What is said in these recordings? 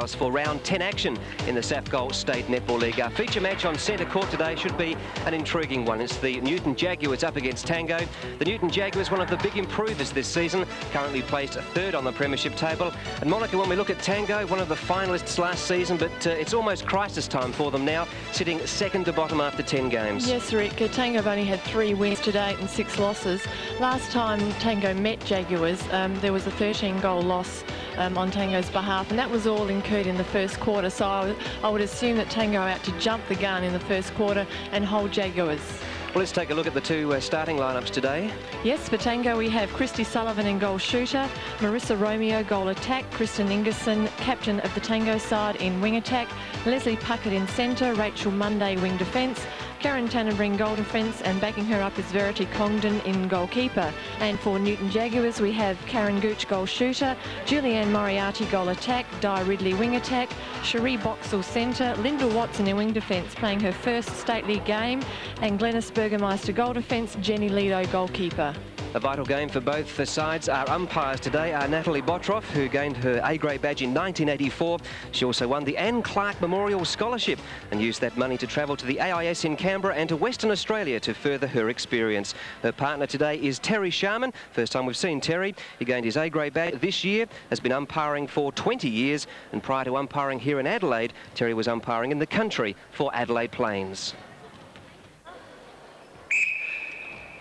For round 10 action in the Safcol State Netball League. Our feature match on centre court today should be an intriguing one. It's the Newton Jaguars up against Tango. The Newton Jaguars, one of the big improvers this season, currently placed third on the premiership table. And Monica, when we look at Tango, one of the finalists last season, but it's almost crisis time for them now, sitting second to bottom after 10 games. Yes, Rick. Tango have only had 3 wins to date and 6 losses. Last time Tango met Jaguars, there was a 13-goal loss on Tango's behalf, and that was all incurred in the first quarter. So I would assume that Tango are out to jump the gun in the first quarter and hold Jaguars. Well, let's take a look at the two starting lineups today. Yes, for Tango we have Christy Sullivan in goal shooter, Marissa Romeo goal attack, Kristen Ingerson captain of the Tango side in wing attack, Leslie Puckett in centre, Rachel Monday wing defence, Karen Tannenbring goal defence, and backing her up is Verity Congdon in goalkeeper. And for Newton Jaguars we have Karen Gooch goal shooter, Julianne Moriarty goal attack, Di Ridley wing attack, Cherie Boxall centre, Linda Watson in wing defence playing her first state league game, and Glenys Burgermeister goal defence, Jenny Lido goalkeeper. A vital game for both sides. Our umpires today are Natalie Botroff, who gained her A-grade badge in 1984. She also won the Anne Clark Memorial Scholarship and used that money to travel to the AIS in Canberra and to Western Australia to further her experience. Her partner today is Terry Sharman. First time we've seen Terry. He gained his A-grade badge this year, has been umpiring for 20 years, and prior to umpiring here in Adelaide, Terry was umpiring in the country for Adelaide Plains.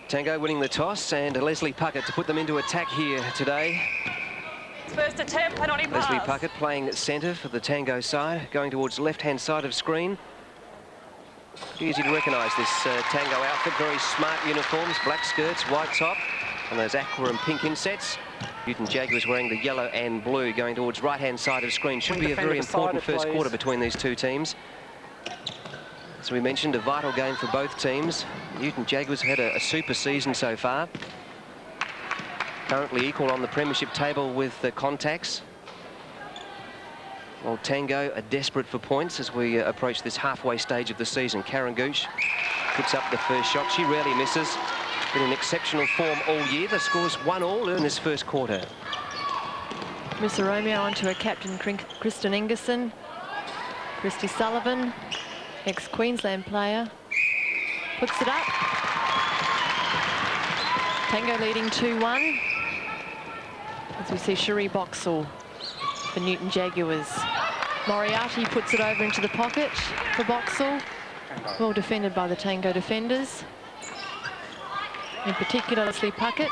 Tango winning the toss, and Leslie Puckett to put them into attack here today. First attempt, penalty pass. Leslie Puckett playing centre for the Tango side, going towards left-hand side of screen. Easy to recognise this Tango outfit. Very smart uniforms, black skirts, white top, and those aqua and pink insets. Newton Jaguars wearing the yellow and blue, going towards right-hand side of screen. Should be a very important first quarter between these two teams. As we mentioned, a vital game for both teams. Newton Jaguars have had a super season so far. Currently equal on the premiership table with the contacts. While Tango are desperate for points as we approach this halfway stage of the season. Karen Gooch puts up the first shot. She rarely misses. Been in exceptional form all year. The score's 1-1 in this first quarter. Marissa Romeo onto her captain, Kristen Ingerson. Christy Sullivan, ex-Queensland player, puts it up. Tango leading 2-1. As we see Cherie Boxall for Newton Jaguars. Moriarty puts it over into the pocket for Boxall. Well defended by the Tango defenders. In particular, Leslie Puckett.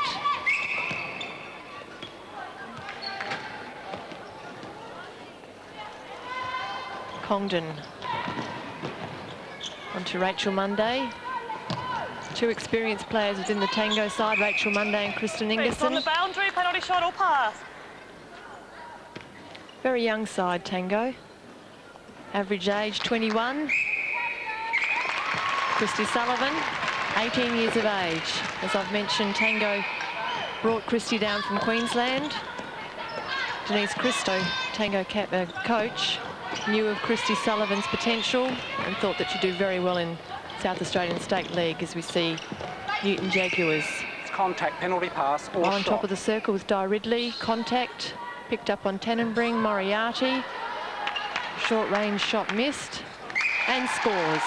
Congdon. Onto Rachel Monday. 2 experienced players within the Tango side, Rachel Monday and Kristen Ingerson. On the boundary, penalty shot or pass. Very young side, Tango. Average age 21. Christy Sullivan, 18 years of age. As I've mentioned, Tango brought Christy down from Queensland. Denise Christo, Tango coach, knew of Christy Sullivan's potential and thought that she'd do very well in South Australian State League, as we see Newton Jaguars. It's contact, penalty pass or on shot. top of the circle with Di Ridley. Contact, picked up on Tannenbring, Moriarty. Short range shot missed, and scores.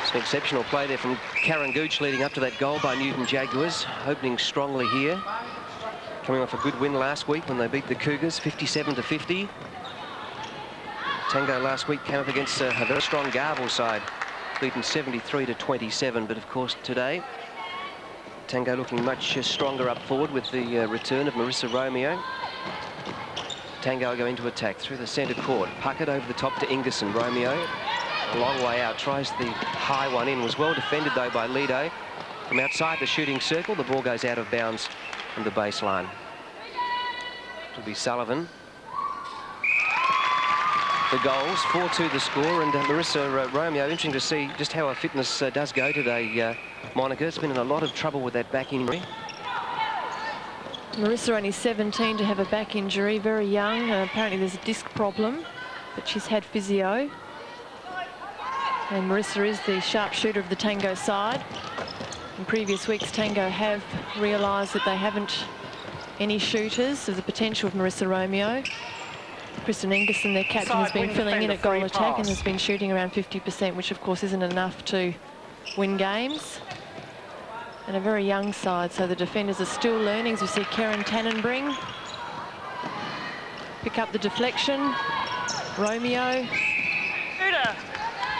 It's an exceptional play there from Karen Gooch leading up to that goal by Newton Jaguars, opening strongly here. Coming off a good win last week when they beat the Cougars 57-50. Tango last week came up against a very strong Garble side, beaten 73-27, but of course today Tango looking much stronger up forward with the return of Marissa Romeo. Tango going to attack through the centre court. Puckett over the top to Ingerson. Romeo a long way out, tries the high one in, was well defended though by Lido. From outside the shooting circle, the ball goes out of bounds from the baseline. It'll be Sullivan. The goals, 4-2 the score, and Marissa Romeo, interesting to see just how her fitness does go today, Monica. It's been in a lot of trouble with that back injury. Marissa only 17 to have a back injury, very young. Apparently there's a disc problem, but she's had physio. And Marissa is the sharpshooter of the Tango side. In previous weeks, Tango have realised that they haven't any shooters of the potential of Marissa Romeo. Kristen Ingerson, their captain, has been filling in at goal attack and has been shooting around 50%, which of course isn't enough to win games. And a very young side, so the defenders are still learning. As we see Karen Tannenbring pick up the deflection. Romeo. Shooter.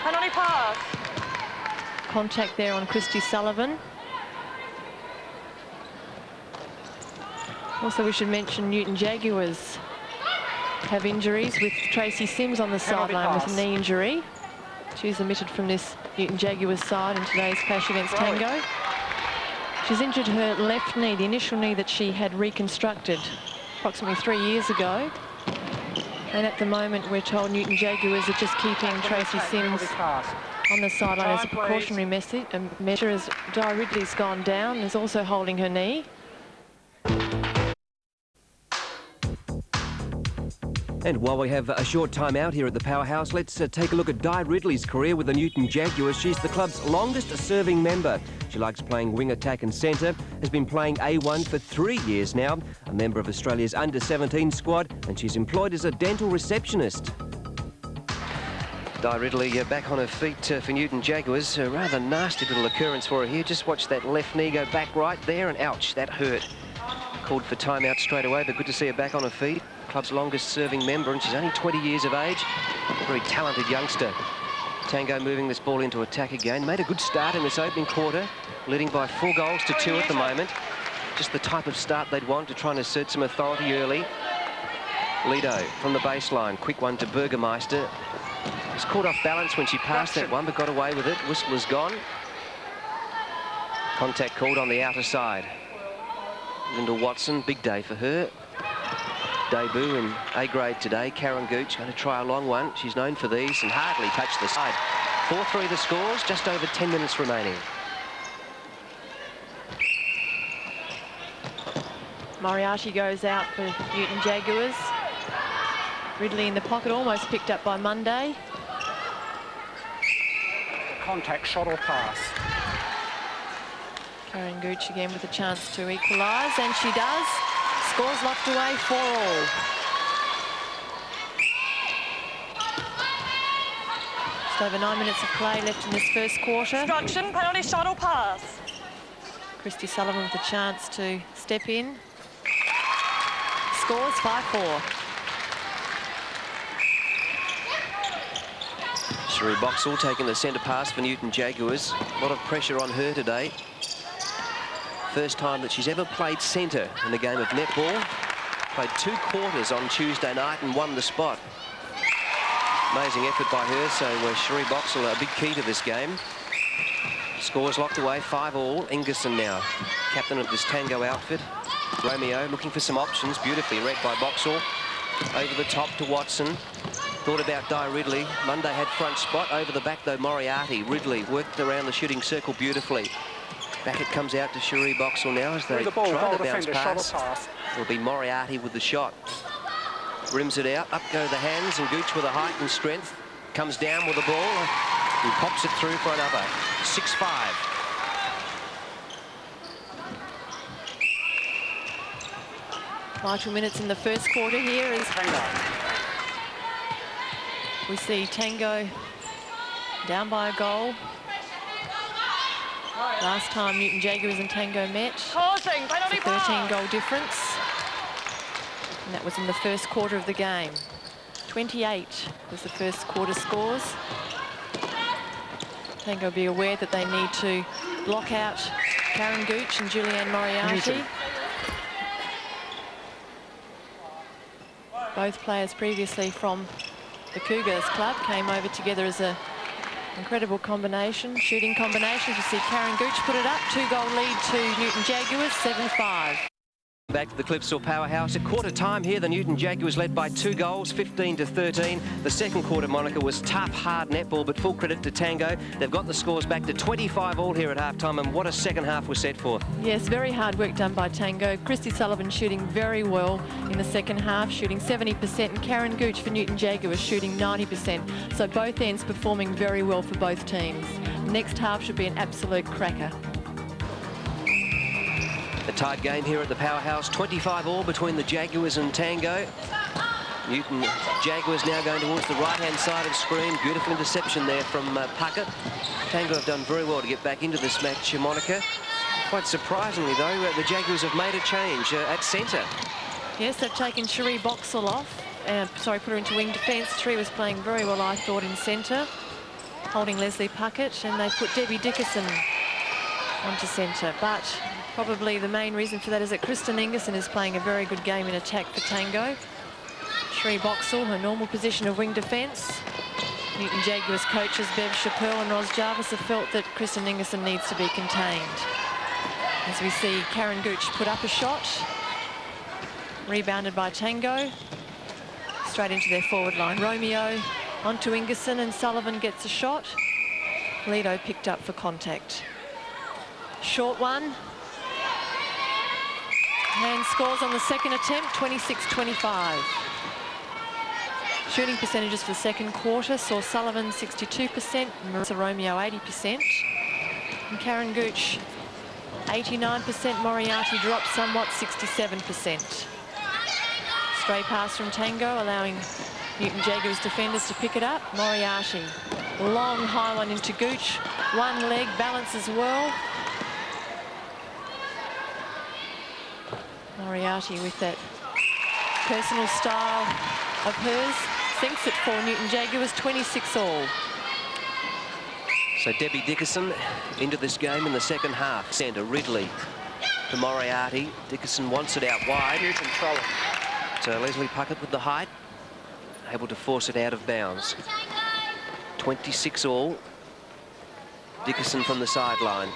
Penalty pass. Contact there on Christy Sullivan. Also, we should mention Newton Jaguars have injuries, with Tracy Sims on the sideline with a knee injury. She's omitted from this Newton Jaguars side in today's clash against Tango. She's injured her left knee, the initial knee that she had reconstructed approximately 3 years ago. And at the moment, we're told Newton Jaguars are just keeping Tracy Sims on the sideline as a precautionary measure, as Di Ridley's gone down, is also holding her knee. And while we have a short time out here at the Powerhouse, let's take a look at Di Ridley's career with the Newton Jaguars. She's the club's longest serving member. She likes playing wing, attack and centre, has been playing A1 for 3 years now, a member of Australia's under-17 squad, and she's employed as a dental receptionist. Di Ridley back on her feet for Newton Jaguars. A rather nasty little occurrence for her here. Just watch that left knee go back right there, and ouch, that hurt. Called for timeout straight away, but good to see her back on her feet. Club's longest serving member, and she's only 20 years of age. A very talented youngster. Tango moving this ball into attack again. Made a good start in this opening quarter, leading by 4 goals to 2 at the moment. Just the type of start they'd want to try and assert some authority early. Lido from the baseline. Quick one to Burgermeister. Was caught off balance when she passed that one, but got away with it. Whistle is gone. Contact called on the outer side. Lyndall Watson, big day for her. Debut in A grade today. Karen Gooch going to try a long one. She's known for these and hardly touched the side. 4-3 the scores, just over 10 minutes remaining. Moriarty goes out for Newton Jaguars. Ridley in the pocket, almost picked up by Monday. Contact, shot or pass. Karen Gooch again with a chance to equalise, and she does. Scores locked away, 4-all. Just over 9 minutes of play left in this first quarter. Instruction, penalty shot or pass. Christy Sullivan with a chance to step in. Scores 5-4. Cherie Boxall taking the centre pass for Newton Jaguars. A lot of pressure on her today. First time that she's ever played centre in a game of netball. Played 2 quarters on Tuesday night and won the spot. Amazing effort by her, so Cherie Boxall a big key to this game. Scores locked away, 5-all. Ingerson now, captain of this Tango outfit. Romeo looking for some options, beautifully read by Boxall. Over the top to Watson. Thought about Di Ridley. Monday had front spot. Over the back though, Moriarty. Ridley worked around the shooting circle beautifully. Back it comes out to Cherie Boxall now as they try to bounce pass. It'll be Moriarty with the shot. Rims it out, up go the hands, and Gooch with a height and strength. Comes down with the ball and pops it through for another. 6-5. Vital minutes in the first quarter here as we see Tango down by a goal. Last time Newton Jaguars and Tango met, Causing penalty it's a 13-goal difference. And that was in the first quarter of the game. 28 was the first quarter scores. Tango will be aware that they need to block out Karen Gooch and Julianne Moriarty. Both players previously from the Cougars club came over together as a incredible combination, shooting combination. You see Karen Gooch put it up, 2-goal lead to Newton Jaguars, 7-5. Back to the Clipsal Powerhouse. At quarter time here, the Newton Jaguars led by 2 goals, 15-13. The second quarter, Monica, was tough, hard netball, but full credit to Tango. They've got the scores back to 25-all here at halftime, and what a second half was set for. Yes, very hard work done by Tango. Christy Sullivan shooting very well in the second half, shooting 70%, and Karen Gooch for Newton Jaguars shooting 90%. So both ends performing very well for both teams. Next half should be an absolute cracker. A tight game here at the Powerhouse, 25-all between the Jaguars and Tango. Newton Jaguars now going towards the right-hand side of screen. Beautiful interception there from Puckett. Tango have done very well to get back into this match, Monica. Quite surprisingly, though, the Jaguars have made a change at centre. Yes, they've taken Cherie Boxall off. Put her into wing defence. Cherie was playing very well, I thought, in centre, holding Leslie Puckett, and they put Debbie Dickerson onto centre. But probably the main reason for that is that Kristen Ingerson is playing a very good game in attack for Tango. Cherie Boxall, her normal position of wing defence. Newton Jaguars coaches Bev Chappell and Ros Jarvis have felt that Kristen Ingerson needs to be contained. As we see Karen Gooch put up a shot. Rebounded by Tango. Straight into their forward line. Romeo onto Ingerson, and Sullivan gets a shot. Lido picked up for contact. Short one. And scores on the second attempt, 26-25. Shooting percentages for the second quarter saw Sullivan 62%, Marissa Romeo 80%, and Karen Gooch 89%. Moriarty dropped somewhat, 67%. Stray pass from Tango, allowing Newton Jaguars defenders to pick it up. Moriarty, long high one into Gooch. One leg, balances well. Moriarty with that personal style of hers. Sinks it for Newton Jaguars, 26 all. So Debbie Dickerson into this game in the second half. Centre, Ridley to Moriarty. Dickerson wants it out wide. Newton throw it. So Leslie Puckett with the height, able to force it out of bounds. 26 all. Dickerson from the sideline.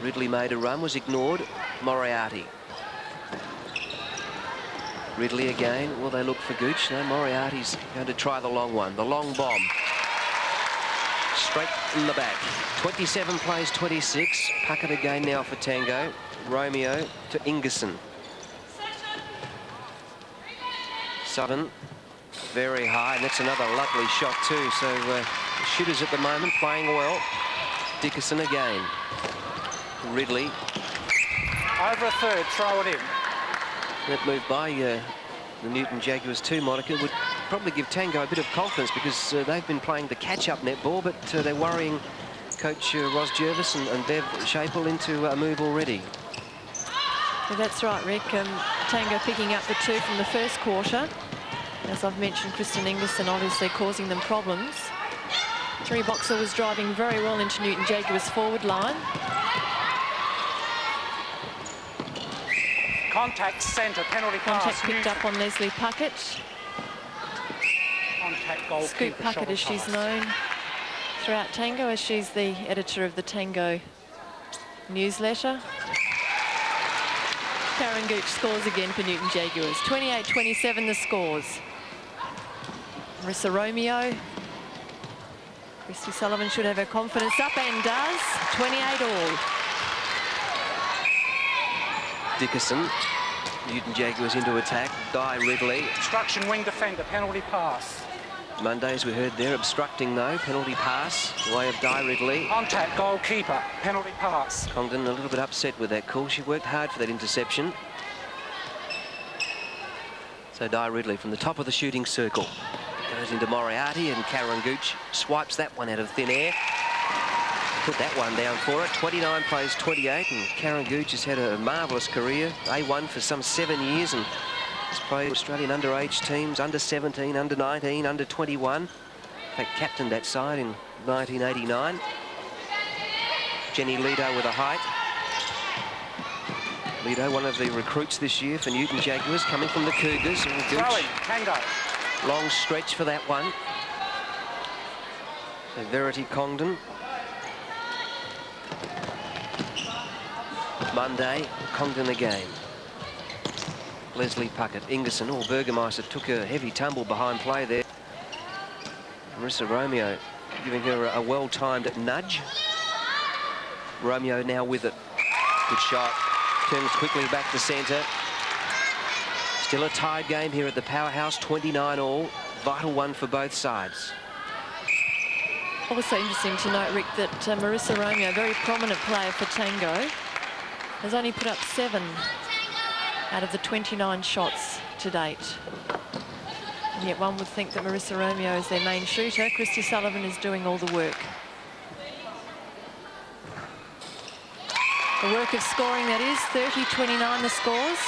Ridley made a run, was ignored. Moriarty. Ridley again. Will they look for Gooch? No, Moriarty's going to try the long one. The long bomb. Straight in the back. 27 plays 26. Puckett again now for Tango. Romeo to Ingerson. Sutton, very high, and that's another lovely shot too. So shooters at the moment playing well. Dickerson again. Ridley. Over a third, throw it in. That move by the Newton Jaguars too, Monica, would probably give Tango a bit of confidence, because they've been playing the catch-up netball, but they're worrying Coach Ros Jarvis and Bev Chappell into a move already. Yeah, that's right, Rick. Tango picking up the two from the first quarter. As I've mentioned, Kristen Ingerson obviously causing them problems. Cherie Boxall was driving very well into Newton Jaguars' forward line. Contact centre, penalty Contact pass. picked Newton. up on Leslie Puckett. Contact goal. Scoop Puckett, as she's known throughout Tango, as she's the editor of the Tango newsletter. Karen Gooch scores again for Newton Jaguars. 28-27 the scores. Marissa Romeo. Christy Sullivan should have her confidence up, and does. 28 all. Dickerson. Newton Jaguars into attack. Di Ridley. Obstruction wing defender, penalty pass. Monday, as we heard there, obstructing though. Penalty pass, the way of Di Ridley. Contact goalkeeper, penalty pass. Congdon a little bit upset with that call. She worked hard for that interception. So Di Ridley from the top of the shooting circle goes into Moriarty, and Karen Gooch swipes that one out of thin air. Put that one down for it. 29 plays 28, and Karen Gooch has had a marvellous career. A1 for some 7 years, and has played Australian underage teams, under 17, under 19, under 21. In fact, captained that side in 1989. Jenny Lido with a height. Lido, one of the recruits this year for Newton Jaguars, coming from the Cougars. And Gooch, Throwing, Tango. long stretch for that one. So Verity Congdon. Monday, Congdon again. Leslie Puckett, Ingerson, Burgermeister took a heavy tumble behind play there. Marissa Romeo giving her a well-timed nudge. Romeo now with it. Good shot. Turns quickly back to centre. Still a tied game here at the Powerhouse, 29 all. Vital one for both sides. Also interesting to note, Rick, that Marissa Romeo, a very prominent player for Tango, has only put up 7 out of the 29 shots to date. And yet one would think that Marissa Romeo is their main shooter. Christy Sullivan is doing all the work. The work of scoring, that is. 30-29 the scores.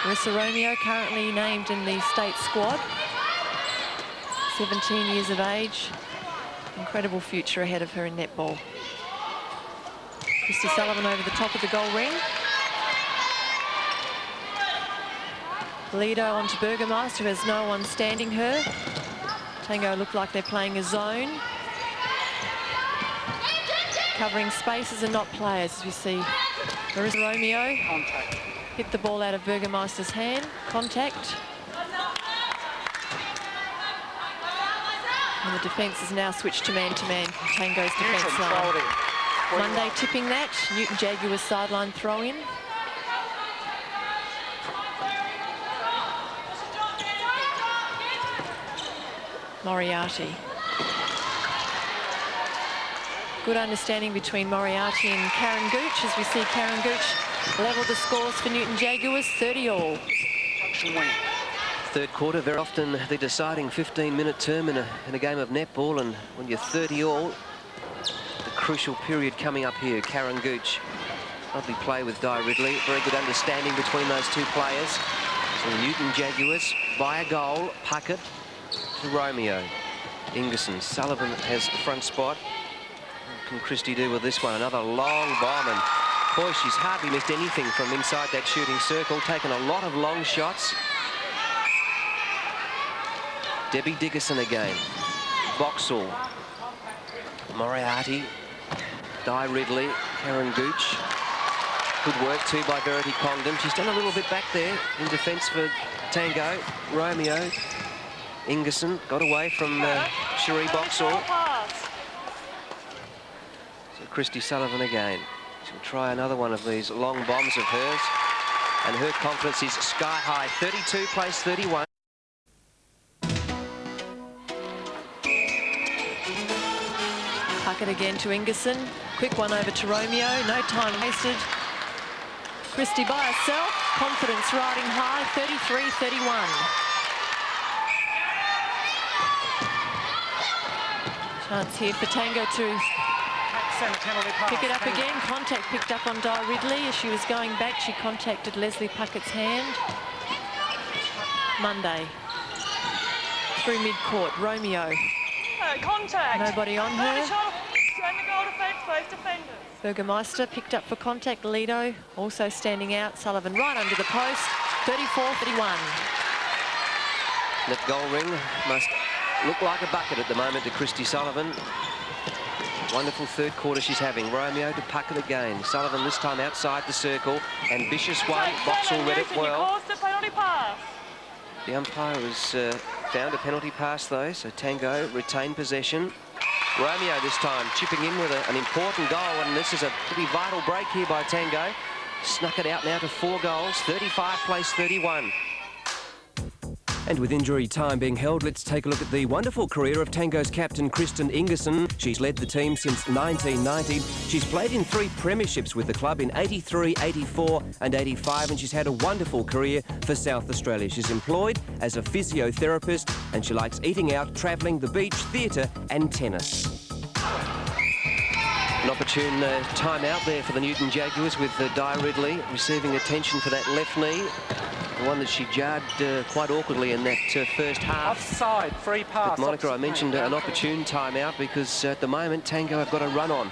Marissa Romeo currently named in the state squad. 17 years of age. Incredible future ahead of her in netball. Christy Sullivan over the top of the goal ring. Lido onto Burgermeister, who has no one standing her. Tango look like they're playing a zone. Covering spaces and not players, as we see. Marissa Romeo Contact. hit the ball out of Burgermeister's hand. Contact. And the defence is now switched to man-to-man from Tango's defence line. Monday tipping that. Newton Jaguars sideline throw-in. Moriarty. Good understanding between Moriarty and Karen Gooch, as we see Karen Gooch level the scores for Newton Jaguars, 30-all. Third quarter, very often the deciding 15-minute term in a game of netball, and when you're 30-all, the crucial period coming up here. Karen Gooch, lovely play with Di Ridley, very good understanding between those two players. So Newton Jaguars by a goal, Puckett to Romeo. Ingerson, Sullivan has front spot. What can Christie do with this one? Another long bomb, and boy, she's hardly missed anything from inside that shooting circle, taken a lot of long shots. Debbie Dickerson again. Boxall. Moriarty. Di Ridley. Karen Gooch. Good work too by Verity Congdon. She's done a little bit back there in defence for Tango. Romeo. Ingerson got away from Cherie Boxall. So Christy Sullivan again. She'll try another one of these long bombs of hers. And her confidence is sky high. 32 plays 31. Puckett again to Ingerson. Quick one over to Romeo. No time wasted. Christie by herself. Confidence riding high. 33-31. Chance here for Tango to pick it up again. Contact picked up on Di Ridley. As she was going back, she contacted Leslie Puckett's hand. Monday. Through mid-court. Romeo. Contact. Nobody on her. And the goal defence, both defenders. Burgermeister picked up for contact. Lido also standing out. Sullivan right under the post. 34-31. That goal ring must look like a bucket at the moment to Christy Sullivan. Wonderful third quarter she's having. Romeo to Puckett again. Sullivan this time outside the circle. Ambitious one. Boxall read it well. The penalty pass. The umpire has found a penalty pass though, so Tango retained possession. Romeo this time chipping in with an important goal, and this is a pretty vital break here by Tango. Snuck it out now to 4 goals. 35 plays 31. And with injury time being held, let's take a look at the wonderful career of Tango's captain, Kristen Ingerson. She's led the team since 1990. She's played in 3 premierships with the club in 83, 84 and 85, and she's had a wonderful career for South Australia. She's employed as a physiotherapist, and she likes eating out, travelling, the beach, theatre and tennis. An opportune time-out there for the Newton Jaguars with Di Ridley receiving attention for that left knee. The one that she jarred quite awkwardly in that first half. Offside, free pass. But Monica, I mentioned an opportune time-out because at the moment Tango have got a run on.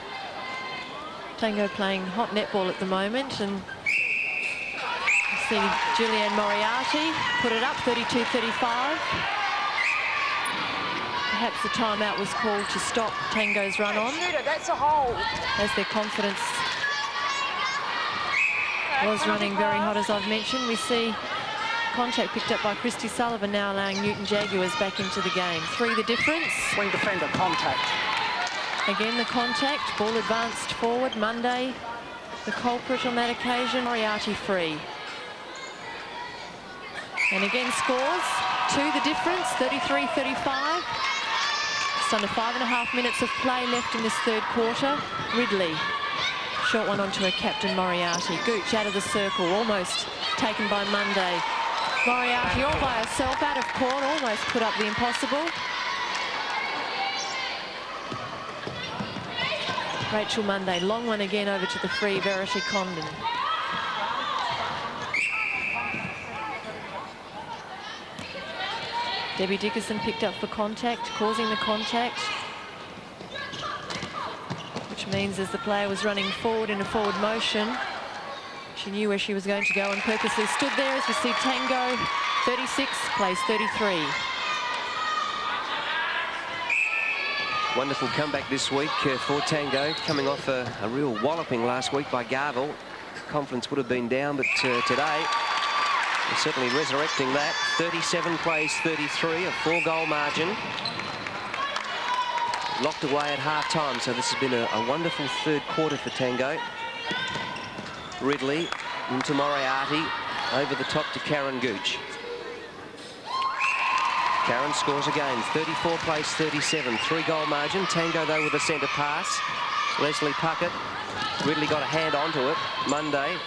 Tango playing hot netball at the moment, and you see Julianne Moriarty put it up 32-35. Perhaps the timeout was called to stop Tango's run on. Shooter, that's a hole. As their confidence was running very hot, as I've mentioned. We see contact picked up by Christy Sullivan, now allowing Newton Jaguars back into the game. 3 the difference. Wing defender, contact. Again the contact, ball advanced forward. Monday, the culprit on that occasion, Moriarty free. And again scores. 2 the difference, 33-35. Just under 5.5 minutes of play left in this third quarter. Ridley. Short one onto her captain, Moriarty. Gooch out of the circle, almost taken by Monday. Moriarty all by herself, out of court, almost put up the impossible. Rachel Monday, long one again over to the free, Verity Condon. Debbie Dickerson picked up for contact, causing the contact. Which means as the player was running forward in a forward motion, she knew where she was going to go and purposely stood there as we see Tango, 36, plays 33. Wonderful comeback this week for Tango, coming off a real walloping last week by Garville. Confidence would have been down, but today, they're certainly resurrecting that. 37 plays 33, a 4-goal margin. Locked away at half-time, so this has been a wonderful third quarter for Tango. Ridley into Moriarty, over the top to Karen Gooch. Karen scores again, 34 plays 37, 3-goal margin. Tango, though, with a centre pass. Leslie Puckett. Ridley got a hand onto it. Monday.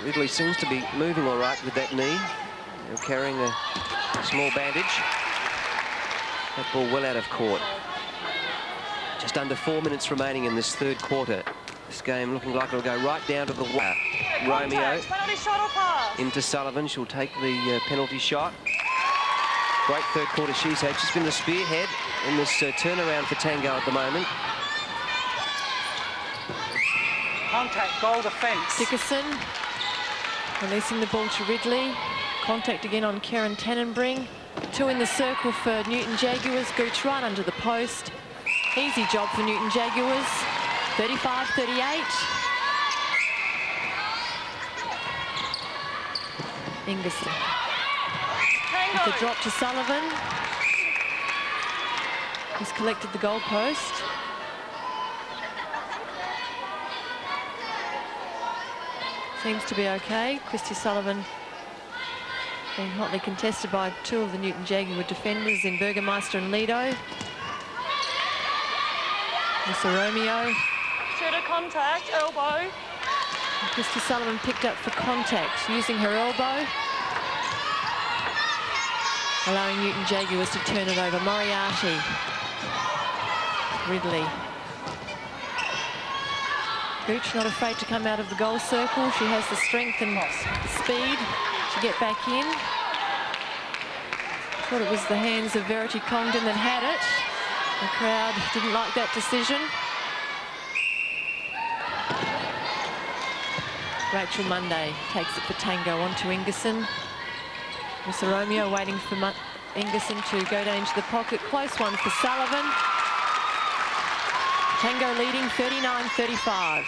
Ridley seems to be moving all right with that knee. They're carrying a small bandage. That ball well out of court. Just under 4 minutes remaining in this third quarter. This game looking like it'll go right down to the wire. Romeo penalty shot or pass? into Sullivan. She'll take the penalty shot. Great third quarter she's had. She's been the spearhead in this turnaround for Tango at the moment. Contact, goal defence. Dickerson releasing the ball to Ridley. Contact again on Karen Tannenbring. 2 in the circle for Newton Jaguars. Gooch right under the post. Easy job for Newton Jaguars. 35-38. Ingerson. With the drop to Sullivan. He's collected the goal post. Seems to be okay. Christy Sullivan being hotly contested by 2 of the Newton Jaguar defenders in Burgermeister and Lido. Mr. Romeo. Shooter contact, elbow. And Christy Sullivan picked up for contact, using her elbow. Allowing Newton Jaguars to turn it over. Moriarty. Ridley. Gooch not afraid to come out of the goal circle. She has the strength and speed to get back in. Thought it was the hands of Verity Condon that had it. The crowd didn't like that decision. Rachel Monday takes it for Tango onto Ingerson. Mr. Romeo waiting for Ingerson to go down into the pocket. Close one for Sullivan. Tango leading 39-35.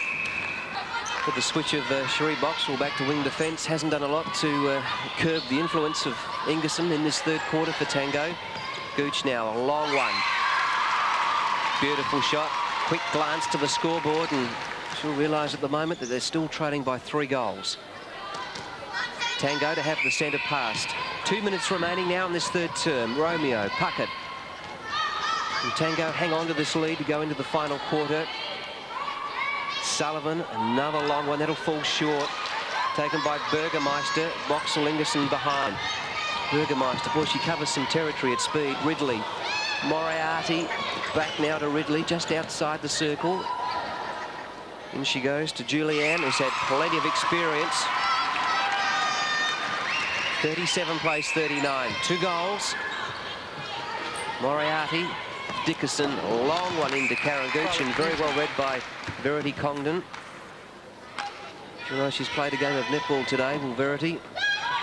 With the switch of Sheree Boxall back to wing defence, hasn't done a lot to curb the influence of Ingerson in this third quarter for Tango. Gooch now, a long one. Beautiful shot. Quick glance to the scoreboard, and she'll realise at the moment that they're still trailing by 3 goals. Tango to have the centre passed. 2 minutes remaining now in this third term. Romeo, Puckett. And Tango hang on to this lead to go into the final quarter. Sullivan, another long one. That'll fall short. Taken by Burgermeister. Boxall, Ingerson behind. Burgermeister, boy, she covers some territory at speed. Ridley. Moriarty back now to Ridley, just outside the circle. In she goes to Julianne, who's had plenty of experience. 37 plays 39. 2 goals. Moriarty, Dickerson, a long one into Karen Gooch, and very well read by Verity Condon. You know, she's played a game of netball today, will Verity.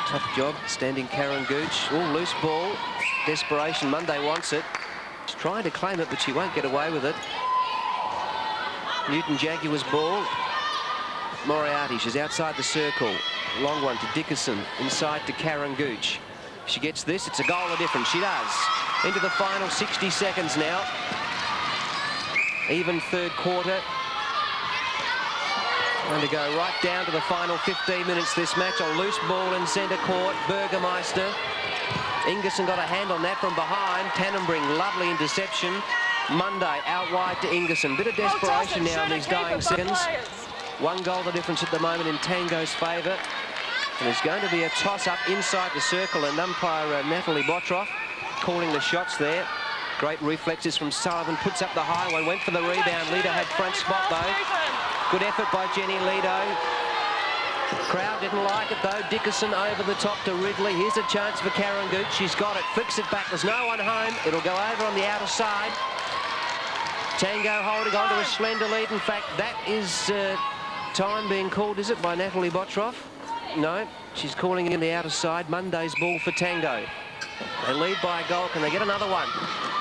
Tough job, standing Karen Gooch. Oh, loose ball. Desperation, Monday wants it. She's trying to claim it, but she won't get away with it. Newton Jaguars ball. Moriarty, she's outside the circle. Long one to Dickerson, inside to Karen Gooch. If she gets this, it's a goal of difference. She does. Into the final 60 seconds now. Even third quarter. Going to go right down to the final 15 minutes this match. A loose ball in centre court. Burgermeister. Ingerson got a hand on that from behind. Tannenbring, lovely interception. Monday out wide to Ingerson. Bit of desperation now in these dying seconds. 1 goal the difference at the moment in Tango's favour. And there's going to be a toss-up inside the circle, and umpire Natalie Botroff calling the shots there. Great reflexes from Sullivan, puts up the high one, went for the rebound. Lido had front spot though. Good effort by Jenny Lido. Crowd didn't like it though. Dickerson over the top to Ridley. Here's a chance for Karen Gooch. She's got it, flicks it back. There's no one home. It'll go over on the outer side. Tango holding on to a slender lead. In fact, that is time being called, is it, by Natalie Botroff? No, she's calling in the outer side. Monday's ball for Tango. They lead by a goal. Can they get another one?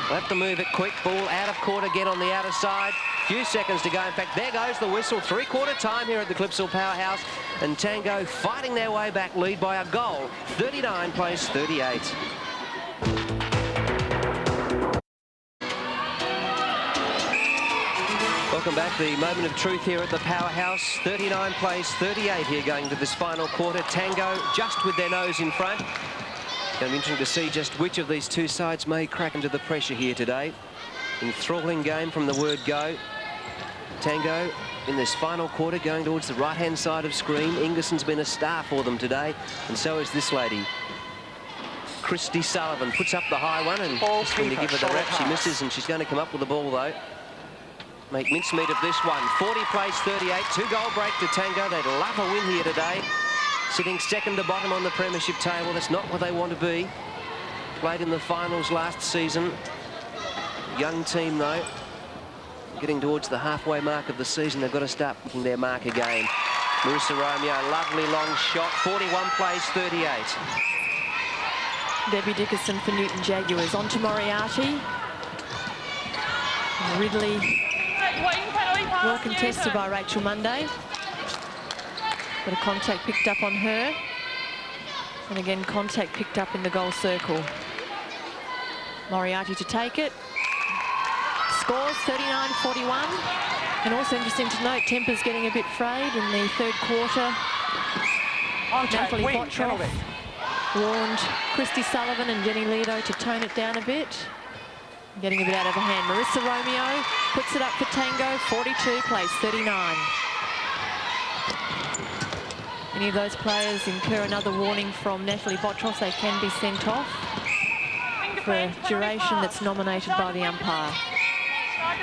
They'll have to move it quick. Ball out of court again on the outer side. Few seconds to go. In fact, there goes the whistle. Three-quarter time here at the Clipsal Powerhouse. And Tango fighting their way back, lead by a goal. 39 plays 38. Welcome back. The moment of truth here at the Powerhouse. 39 plays 38 here going to this final quarter. Tango just with their nose in front. Going to be interesting to see just which of these two sides may crack into the pressure here today. Enthralling game from the word go. Tango in this final quarter going towards the right-hand side of screen. Ingerson's been a star for them today, and so is this lady. Christy Sullivan puts up the high one, and just when you give her the rep, she misses, and she's going to come up with the ball though. Make mincemeat of this one. 40 plays 38, 2-goal break to Tango. They'd love a win here today. Sitting second to bottom on the premiership table. That's not what they want to be. Played in the finals last season. Young team though. Getting towards the halfway mark of the season. They've got to start picking their mark again. Marissa Romeo, lovely long shot. 41 plays 38. Debbie Dickerson for Newton Jaguars. On to Moriarty. Ridley. Well contested by Rachel Monday. Got a contact picked up on her. And again, contact picked up in the goal circle. Moriarty to take it. Scores 39-41. And also interesting to note, temper's getting a bit frayed in the third quarter. Natalie Botroff warned Christy Sullivan and Jenny Lido to tone it down a bit. Getting a bit out of the hand. Marissa Romeo puts it up for Tango. 42 plays 39. Any of those players incur another warning from Natalie Botroff, they can be sent off for a duration that's nominated by the umpire.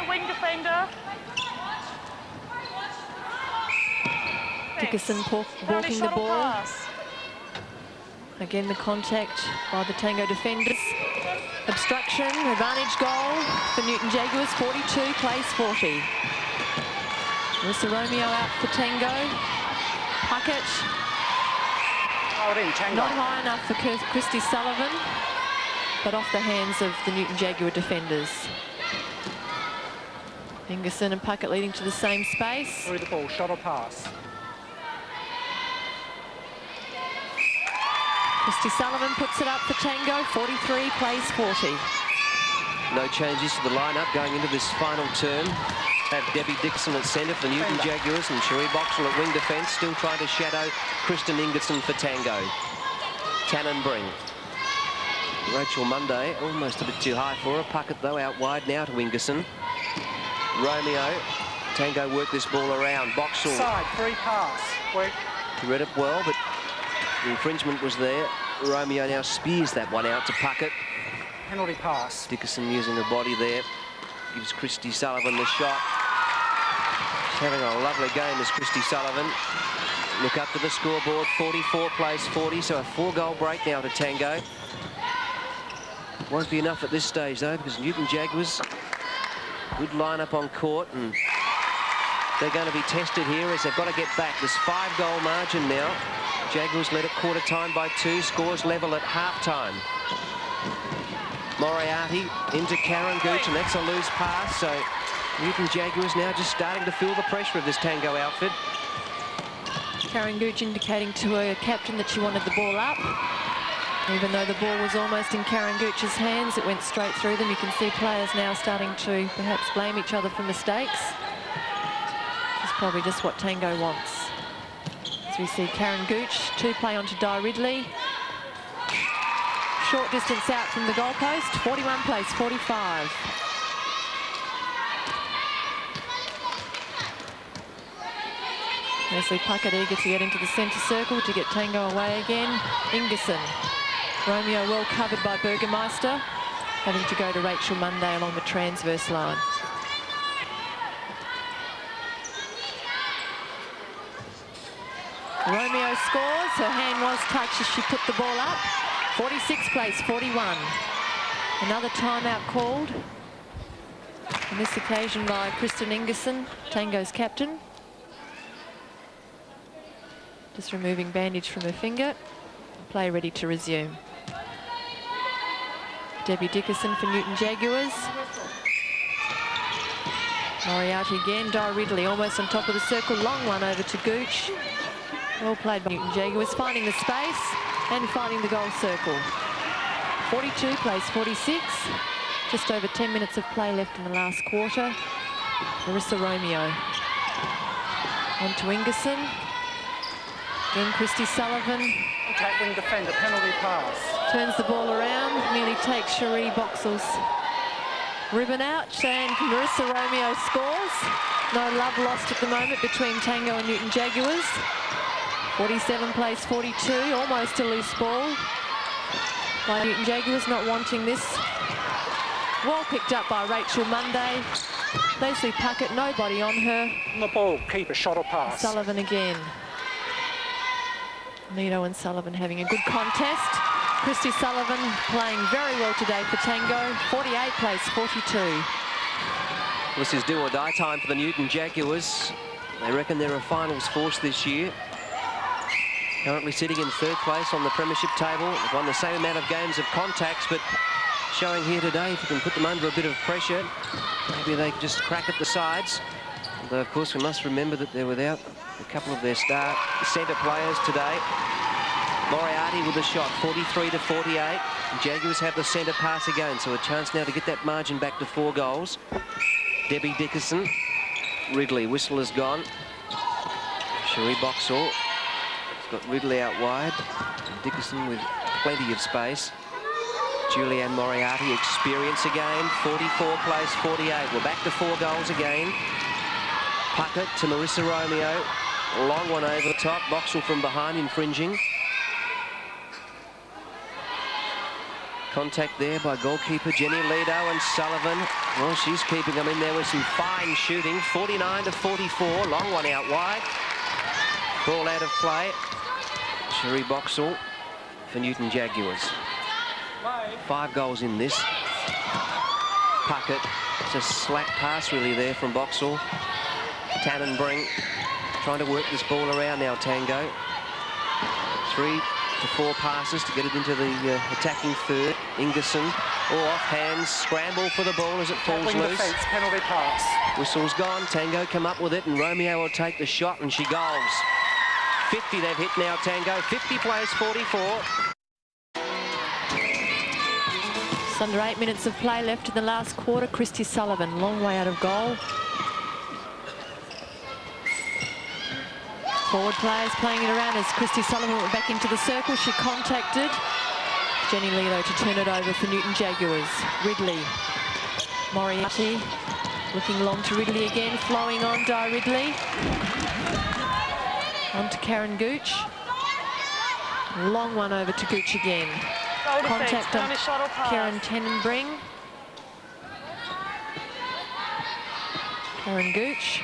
Wing defender. Dickerson walking the ball. Again, the contact by the Tango defenders. Obstruction, advantage goal for Newton Jaguars. 42 plays 40. Marissa Romeo out for Tango. Puckett. Not high enough for Christy Sullivan, but off the hands of the Newton Jaguar defenders. Ingerson and Puckett leading to the same space. Through the ball, shot or pass. Christy Sullivan puts it up for Tango. 43 plays 40. No changes to the lineup going into this final term. Have Debbie Dixon at centre for Newton Jaguars and Cherie Boxall at wing defence, still trying to shadow Kristen Ingerson for Tango. Tannenbring. Rachel Monday, almost a bit too high for her. Puckett, though, out wide now to Ingerson. Romeo. Tango work this ball around. Boxall. Side, free pass. Work. Read it well, but the infringement was there. Romeo now spears that one out to Puckett. Penalty pass. Dickerson using the body there. Gives Christy Sullivan the shot. She's having a lovely game, as Christy Sullivan. Look up to the scoreboard. 44 plays 40, so a 4-goal break now to Tango. Won't be enough at this stage, though, because Newton Jaguars, good lineup on court, and they're going to be tested here as they've got to get back. This 5-goal margin now. Jaguars led at quarter time by 2, scores level at half-time. Moriarty into Karen Gooch, and that's a loose pass, so Newton Jaguars now just starting to feel the pressure of this Tango outfit. Karen Gooch indicating to her captain that she wanted the ball up. Even though the ball was almost in Karen Gooch's hands, it went straight through them. You can see players now starting to perhaps blame each other for mistakes. It's probably just what Tango wants. As we see Karen Gooch to play onto Di Ridley. Short distance out from the goalpost. 41 plays 45. Leslie Puckett eager to get into the centre circle to get Tango away again. Ingerson. Romeo well covered by Burgermeister, having to go to Rachel Monday along the transverse line. Romeo scores. Her hand was touched as she put the ball up. 46 plays 41. Another timeout called. On this occasion by Kristen Ingerson, Tango's captain. Just removing bandage from her finger. Play ready to resume. Debbie Dickerson for Newton Jaguars. Moriarty again. Di Ridley almost on top of the circle. Long one over to Gooch. Well played by Newton Jaguars, finding the space and finding the goal circle. 42 plays 46. Just over 10 minutes of play left in the last quarter. Marissa Romeo. On to Ingerson. Again, Christy Sullivan. Contact wing defender, penalty pass. Turns the ball around, nearly takes Cherie Boxall's ribbon out, and Marissa Romeo scores. No love lost at the moment between Tango and Newton Jaguars. 47 plays 42, almost a loose ball by Newton Jaguars, not wanting this. Well picked up by Rachel Monday. Leslie Puckett, nobody on her. On the ball, keeper, shot or pass. Sullivan again. Nito and Sullivan having a good contest. Christy Sullivan playing very well today for Tango. 48 plays 42. This is do or die time for the Newton Jaguars. They reckon they're a finals force this year. Currently sitting in third place on the premiership table. They've won the same amount of games of contacts, but showing here today, if you can put them under a bit of pressure, maybe they can just crack at the sides. Although, of course, we must remember that they're without a couple of their star centre players today. Moriarty with a shot, 43 to 48. Jaguars have the centre pass again, so a chance now to get that margin back to 4 goals. Debbie Dickerson. Ridley, whistle is gone. Cherie Boxall. Got Ridley out wide. Dickerson with plenty of space. Julianne Moriarty, experience again. 44 plays 48. We're back to 4 goals again. Puckett to Marissa Romeo. Long one over the top. Boxall from behind, infringing. Contact there by goalkeeper Jenny Lido and Sullivan. Well, she's keeping them in there with some fine shooting. 49 to 44. Long one out wide. Ball out of play. Cherie Boxall for Newton Jaguars. 5 goals in this. Puckett. It's a slack pass really there from Boxall. Tannenbring trying to work this ball around now, Tango. 3 to 4 passes to get it into the attacking third. Ingerson, off hands, scramble for the ball as it falls loose. Defense, penalty pass. Whistle's gone. Tango come up with it, and Romeo will take the shot, and she goals. 50 they've hit now, Tango. 50 plays 44. Just under 8 minutes of play left in the last quarter. Christy Sullivan, long way out of goal. Forward players playing it around as Christy Sullivan went back into the circle. She contacted Jenny Lido to turn it over for Newton Jaguars. Ridley. Moriarty looking long to Ridley again. Flowing on, Di Ridley. On to Karen Gooch. Long one over to Gooch again. Contact on Karen Tannenbring. Karen Gooch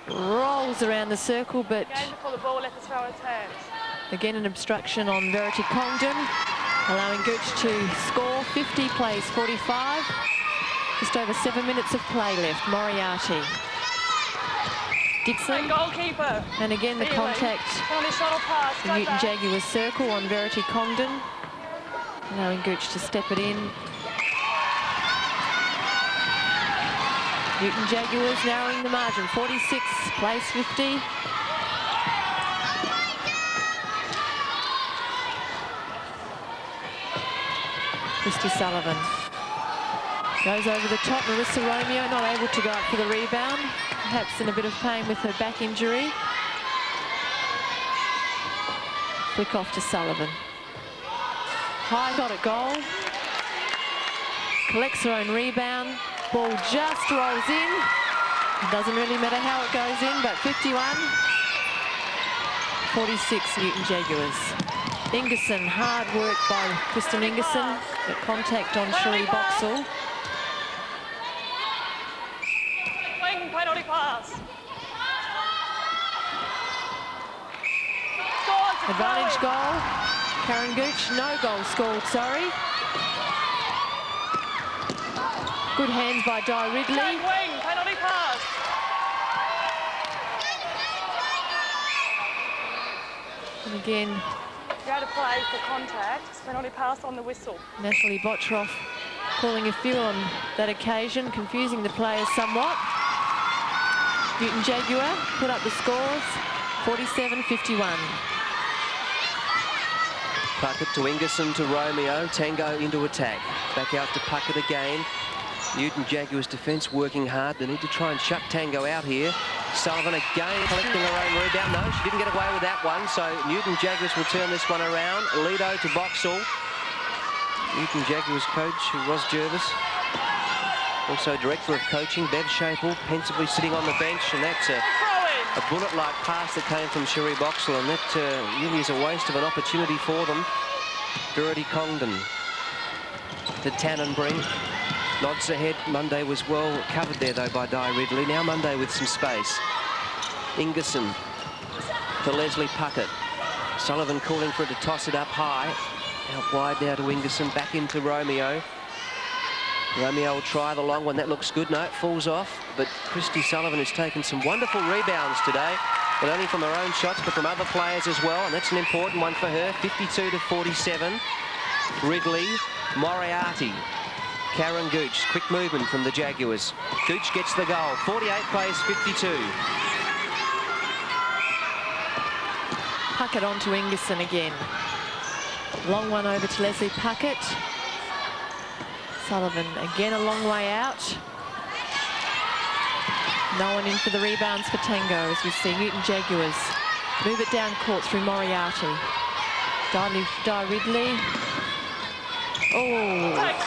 rolls around the circle, but again an obstruction on Verity Congdon, allowing Gooch to score. 50 plays 45. Just over 7 minutes of play left. Moriarty. Dixon. Goalkeeper. And again the contact. The Newton Jaguars circle on Verity Congdon, allowing Gooch to step it in. Newton Jaguars narrowing the margin. 46 plays 50. Christy Sullivan goes over the top. Marissa Romeo not able to go up for the rebound. Perhaps in a bit of pain with her back injury. Flick off to Sullivan. High shot at goal. Collects her own rebound. Ball just rolls in. It doesn't really matter how it goes in, but 51. 46, Newton Jaguars. Ingerson, hard work by Kristen Ingerson. Got contact on Sheree Boxall. Wing, penalty pass. Advantage goal. Karen Gooch, no goal scored, sorry. Good hands by Di Ridley. Wing, penalty pass. And again, Go to play for contact. Penalty pass on the whistle. Natalie Botroff calling a few on that occasion, confusing the players somewhat. Newton Jaguar put up the scores, 47-51. Puckett to Ingerson to Romeo. Tango into attack. Back out to Puckett again. Newton Jaguars defence working hard. They need to try and shut Tango out here. Sullivan again collecting her own rebound. No, she didn't get away with that one. So Newton Jaguars will turn this one around. Lido to Boxall. Newton Jaguars coach Ross Jervis. Also director of coaching, Bev Shapel, pensively sitting on the bench. And that's a bullet-like pass that came from Sheree Boxall. And that really is a waste of an opportunity for them. Verity Congdon to Tannenbring. Nods ahead. Monday was well covered there, though, by Di Ridley. Now Monday with some space. Ingerson to Leslie Puckett. Sullivan calling for it to toss it up high. Out wide now to Ingerson. Back into Romeo. Romeo will try the long one. That looks good. No, it falls off. But Christy Sullivan has taken some wonderful rebounds today. Not only from her own shots, but from other players as well. And that's an important one for her. 52-47. Ridley, Moriarty. Karen Gooch, quick movement from the Jaguars. Gooch gets the goal. 48 plays 52. Puckett on to Ingerson again. Long one over to Leslie Puckett. Sullivan again a long way out. No one in for the rebounds for Tango as we see Newton Jaguars move it down court through Moriarty. Di Ridley. Oh.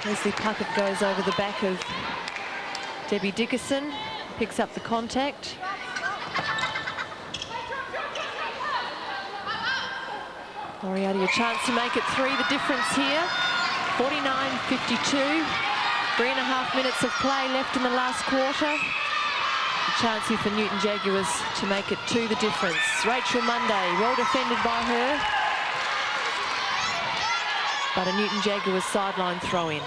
Leslie Puckett goes over the back of Debbie Dickerson, picks up the contact. Moriarty a chance to make it three, the difference here. 49-52, 3.5 minutes of play left in the last quarter. A chance here for Newton Jaguars to make it two, the difference. Rachel Monday, well defended by her. But a Newton Jaguars sideline throw-in. A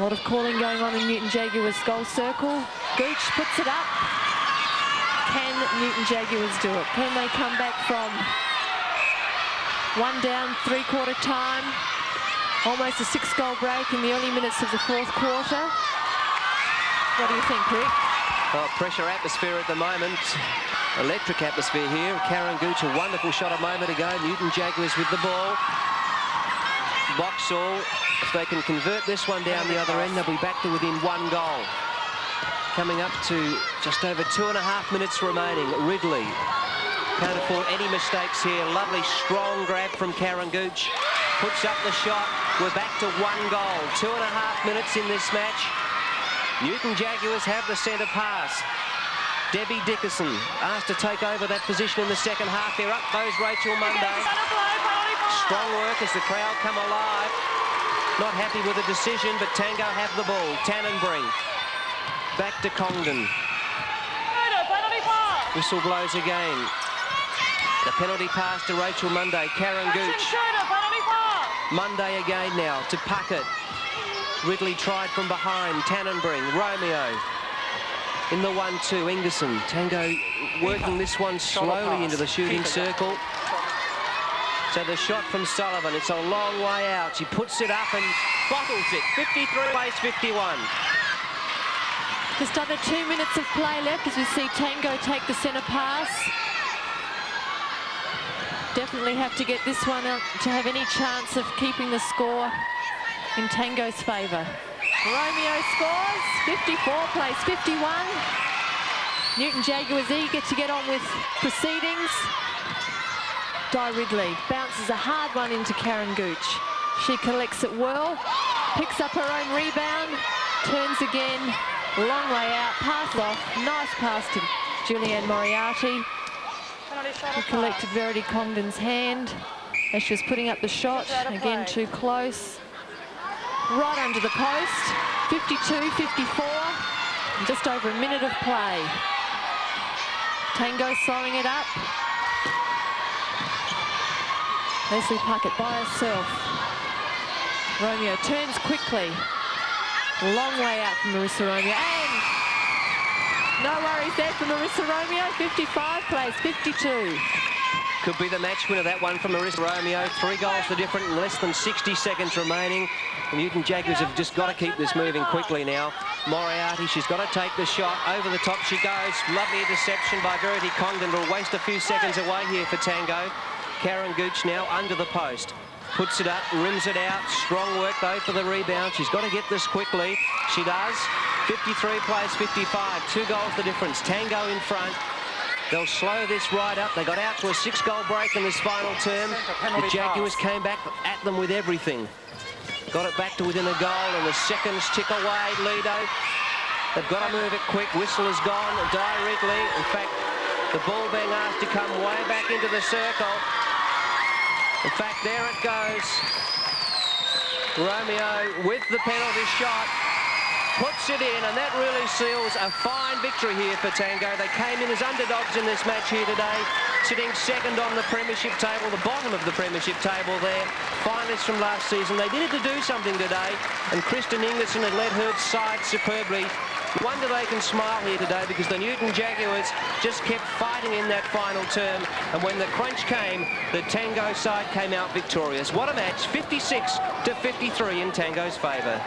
lot of calling going on in Newton Jaguars goal circle. Gooch puts it up. Can Newton Jaguars do it? Can they come back from one down, three-quarter time? Almost a 6-goal break in the early minutes of the fourth quarter. What do you think, Rick? Oh, pressure atmosphere at the moment. Electric atmosphere here. Karen Gooch, a wonderful shot a moment ago. Newton Jaguars with the ball. Boxall, if they can convert this one down the other end, they'll be back to within 1 goal. Coming up to just over 2.5 minutes remaining. Ridley can't afford any mistakes here. Lovely strong grab from Karen Gooch. Puts up the shot. We're back to 1 goal. 2.5 minutes in this match. Newton Jaguars have the centre pass. Debbie Dickerson asked to take over that position in the second half. Here up goes Rachel Monday. Strong work as the crowd come alive. Not happy with the decision, but Tango have the ball. Tannenbring. Back to Congdon. Whistle blows again. The penalty pass to Rachel Monday. Karen Gooch. Monday again now to Puckett. Ridley tried from behind. Tannenbring. Romeo. In the 1-2, Ingerson. Tango working this one slowly into the shooting circle. So the shot from Sullivan, it's a long way out. She puts it up and bottles it. 53 plays 51. Just under 2 minutes of play left as we see Tango take the centre pass. Definitely have to get this one out to have any chance of keeping the score in Tango's favour. Romeo scores, 54 plays 51. Newton Jaguars eager to get on with proceedings. Di Ridley bounces a hard one into Karen Gooch. She collects it well, picks up her own rebound, turns again, long way out, pass off, nice pass to Julianne Moriarty, Penalty shot who or collected pass? Verity Congdon's hand as she was putting up the shot. Is that a Again, play? too close. Right under the post. 52-54. And just over a minute of play. Tango throwing it up. Leslie Puckett by herself. Romeo turns quickly. Long way out from Marissa Romeo. And no worries there for Marissa Romeo. 55 plays 52. Could be the match winner, that one from Marissa Romeo. 3 goals to different in less than 60 seconds remaining. The Newton Jaguars have just got to keep this moving quickly now. Moriarty, she's got to take the shot. Over the top she goes. Lovely interception by Verity Congdon. Will waste a few seconds away here for Tango. Karen Gooch now under the post. Puts it up, rims it out. Strong work, though, for the rebound. She's got to get this quickly. She does. 53 plays 55. 2 goals the difference. Tango in front. They'll slow this right up. They got out to a 6-goal break in this final term. The Jaguars came back at them with everything. Got it back to within a goal, and the seconds tick away. Lido, they've got to move it quick. Whistle has gone directly. In fact, the ball being asked to come way back into the circle. In fact, there it goes. Romeo with the penalty shot. Puts it in, and that really seals a fine victory here for Tango. They came in as underdogs in this match here today, sitting second on the premiership table, the bottom of the premiership table there. Finalists from last season. They needed to do something today, and Kristen Ingerson had led her side superbly. Wonder they can smile here today, because the Newton Jaguars just kept fighting in that final term, and when the crunch came, the Tango side came out victorious. What a match, 56-53 in Tango's favour.